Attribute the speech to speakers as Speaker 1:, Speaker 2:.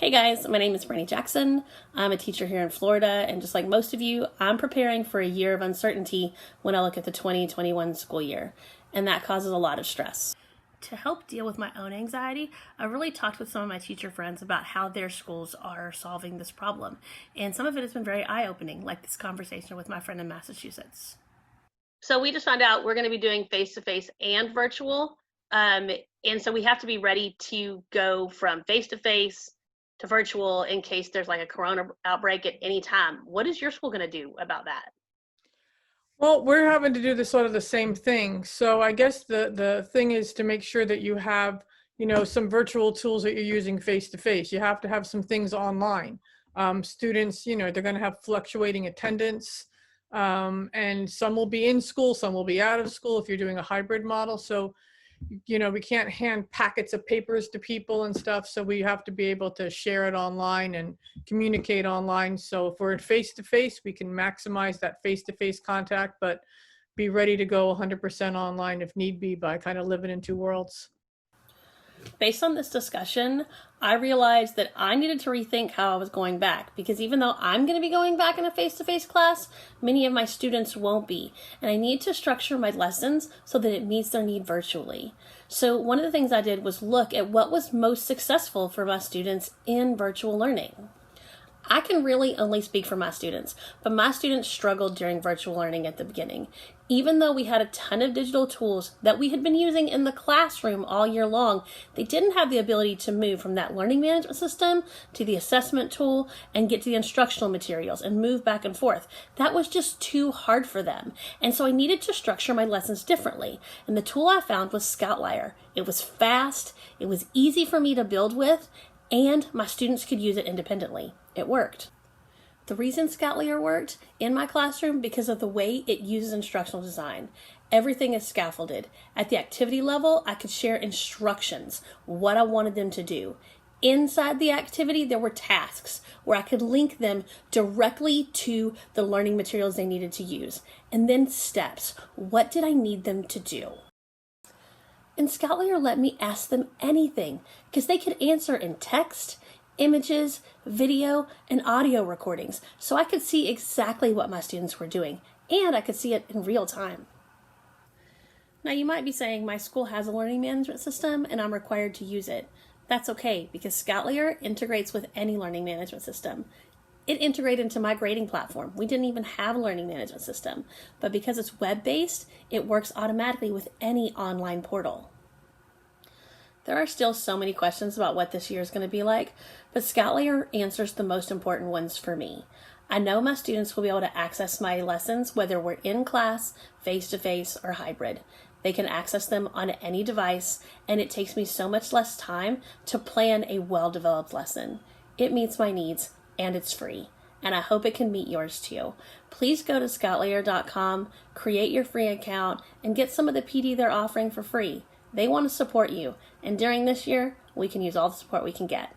Speaker 1: Hey guys, my name is Brandy Jackson. I'm a teacher here in Florida, and just like most of you, I'm preparing for a year of uncertainty when I look at the 2021 school year, and that causes a lot of stress. To help deal with my own anxiety, I really talked with some of my teacher friends about how their schools are solving this problem, and some of it has been very eye-opening, like this conversation with my friend in Massachusetts. So we just found out we're going to be doing face-to-face and virtual, and so we have to be ready to go from face-to-face to virtual in case there's like a corona outbreak at any time. What is your school going to do about that?
Speaker 2: Well, we're having to do the sort of the same thing. So I guess the thing is to make sure that you have, some virtual tools that you're using face to face. You have to have some things online. Students, they're going to have fluctuating attendance, and some will be in school, some will be out of school if you're doing a hybrid model. So we can't hand packets of papers to people and stuff. So we have to be able to share it online and communicate online. So if we're face to face, we can maximize that face to face contact, but be ready to go 100% online if need be, by kind of living in two worlds.
Speaker 1: Based on this discussion, I realized that I needed to rethink how I was going back, because even though I'm going to be going back in a face-to-face class, many of my students won't be, and I need to structure my lessons so that it meets their need virtually. So one of the things I did was look at what was most successful for my students in virtual learning. I can really only speak for my students, but my students struggled during virtual learning at the beginning. Even though we had a ton of digital tools that we had been using in the classroom all year long, they didn't have the ability to move from that learning management system to the assessment tool and get to the instructional materials and move back and forth. That was just too hard for them. And so I needed to structure my lessons differently. And the tool I found was Scoutlier. It was fast, it was easy for me to build with, and my students could use it independently. It worked. The reason Scoutlier worked in my classroom because of the way it uses instructional design. Everything is scaffolded. At the activity level, I could share instructions, what I wanted them to do. Inside the activity, there were tasks where I could link them directly to the learning materials they needed to use. And then steps. What did I need them to do? And Scoutlier let me ask them anything because they could answer in text, images, video, and audio recordings, so I could see exactly what my students were doing, and I could see it in real time. Now you might be saying my school has a learning management system and I'm required to use it. That's okay, because Scoutlier integrates with any learning management system. It integrated into my grading platform. We didn't even have a learning management system, but because it's web-based, it works automatically with any online portal. There are still so many questions about what this year is going to be like, but Scoutlier answers the most important ones for me. I know my students will be able to access my lessons whether we're in class, face-to-face, or hybrid. They can access them on any device, and it takes me so much less time to plan a well-developed lesson. It meets my needs, and it's free, and I hope it can meet yours too. Please go to Scoutlier.com, create your free account, and get some of the PD they're offering for free. They want to support you, and during this year, we can use all the support we can get.